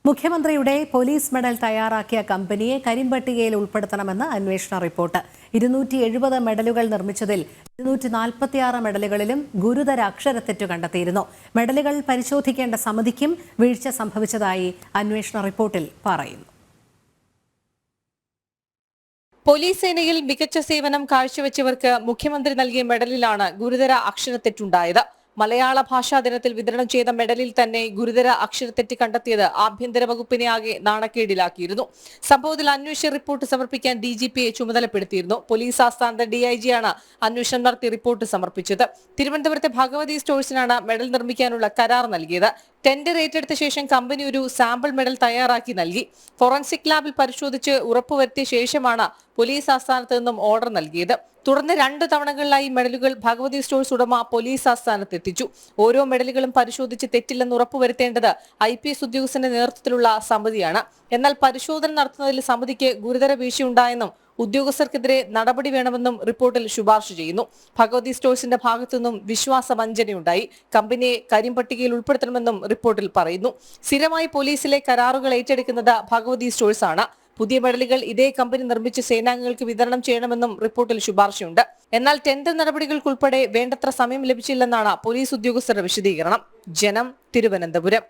മുഖ്യമന്ത്രിയുടെ police medal തയ്യാറാക്കിയ കമ്പനിയെ കരിമ്പട്ടികയിൽ ഉൾപ്പെടുത്തണമെന്ന് അന്വേഷണ റിപ്പോർട്ട്. 270 മെഡലുകൾ നിർമ്മിച്ചതിൽ 246 മെഡലുകളിലും ഗുരുതര അക്ഷരത്തെറ്റ് കണ്ടെത്തിയിരുന്നു. മെഡലുകൾ പരിശോധിക്കേണ്ട സമിതിക്കും വീഴ്ച സംഭവിച്ചതായി അന്വേഷണ റിപ്പോർട്ടിൽ പറയുന്നു. പോലീസ് സേനയിൽ മികച്ച സേവനം കാഴ്ചവെച്ചവർക്ക് മുഖ്യമന്ത്രി നൽകിയ മെഡലിലാണ് ഗുരുതര അക്ഷരത്തെറ്റുണ്ടായത്. മലയാള ഭാഷാ ദിനത്തിൽ വിതരണം ചെയ്ത മെഡലിൽ തന്നെ ഗുരുതര അക്ഷരത്തെറ്റ് കണ്ടെത്തിയത് ആഭ്യന്തര വകുപ്പിനെ ആകെ നാണക്കേടിലാക്കിയിരുന്നു. സംഭവത്തിൽ അന്വേഷണ റിപ്പോർട്ട് സമർപ്പിക്കാൻ DGPയെ ചുമതലപ്പെടുത്തിയിരുന്നു. പോലീസ് ആസ്ഥാനത്തെ DIGയാണ് അന്വേഷണം നടത്തി റിപ്പോർട്ട് സമർപ്പിച്ചത്. തിരുവനന്തപുരത്തെ ഭഗവതി സ്റ്റോഴ്സിനാണ് മെഡൽ നിർമ്മിക്കാനുള്ള കരാർ നൽകിയത്. ടെൻഡർ ഏറ്റെടുത്ത ശേഷം കമ്പനി ഒരു സാമ്പിൾ മെഡൽ തയ്യാറാക്കി നൽകി. ഫോറൻസിക് ലാബിൽ പരിശോധിച്ച് ഉറപ്പുവരുത്തിയ ശേഷമാണ് പോലീസ് ആസ്ഥാനത്ത് നിന്നും ഓർഡർ നൽകിയത്. തുടർന്ന് 2 തവണകളിലായി മെഡലുകൾ ഭഗവതി സ്റ്റോഴ്സ് ഉടമ പോലീസ് ആസ്ഥാനത്ത് എത്തിച്ചു. ഓരോ മെഡലുകളും പരിശോധിച്ച് തെറ്റില്ലെന്ന് ഉറപ്പുവരുത്തേണ്ടത് IPS ഉദ്യോഗസ്ഥന്റെ നേതൃത്വത്തിലുള്ള സമിതിയാണ്. എന്നാൽ പരിശോധന നടത്തുന്നതിൽ സമിതിക്ക് ഗുരുതര വീഴ്ചയുണ്ടായെന്നും ഉദ്യോഗസ്ഥർക്കെതിരെ നടപടി വേണമെന്നും റിപ്പോർട്ടിൽ ശുപാർശ ചെയ്യുന്നു. ഭഗവതി സ്റ്റോഴ്സിന്റെ ഭാഗത്തുനിന്നും വിശ്വാസവഞ്ചനയുണ്ടായി. കമ്പനിയെ കരിമ്പട്ടികയിൽ ഉൾപ്പെടുത്തണമെന്നും റിപ്പോർട്ടിൽ പറയുന്നു. സ്ഥിരമായി പോലീസിലെ കരാറുകൾ ഏറ്റെടുക്കുന്നത് ഭഗവതി സ്റ്റോഴ്സ് ആണ്. പുതിയ മെഡലുകൾ ഇതേ കമ്പനി നിർമ്മിച്ച് സേനാംഗങ്ങൾക്ക് വിതരണം ചെയ്യണമെന്നും റിപ്പോർട്ടിൽ ശുപാർശയുണ്ട്. എന്നാൽ ടെൻഡർ നടപടികൾക്കുൾപ്പെടെ വേണ്ടത്ര സമയം ലഭിച്ചില്ലെന്നാണ് പോലീസ് ഉദ്യോഗസ്ഥരുടെ വിശദീകരണം. ജനം, തിരുവനന്തപുരം.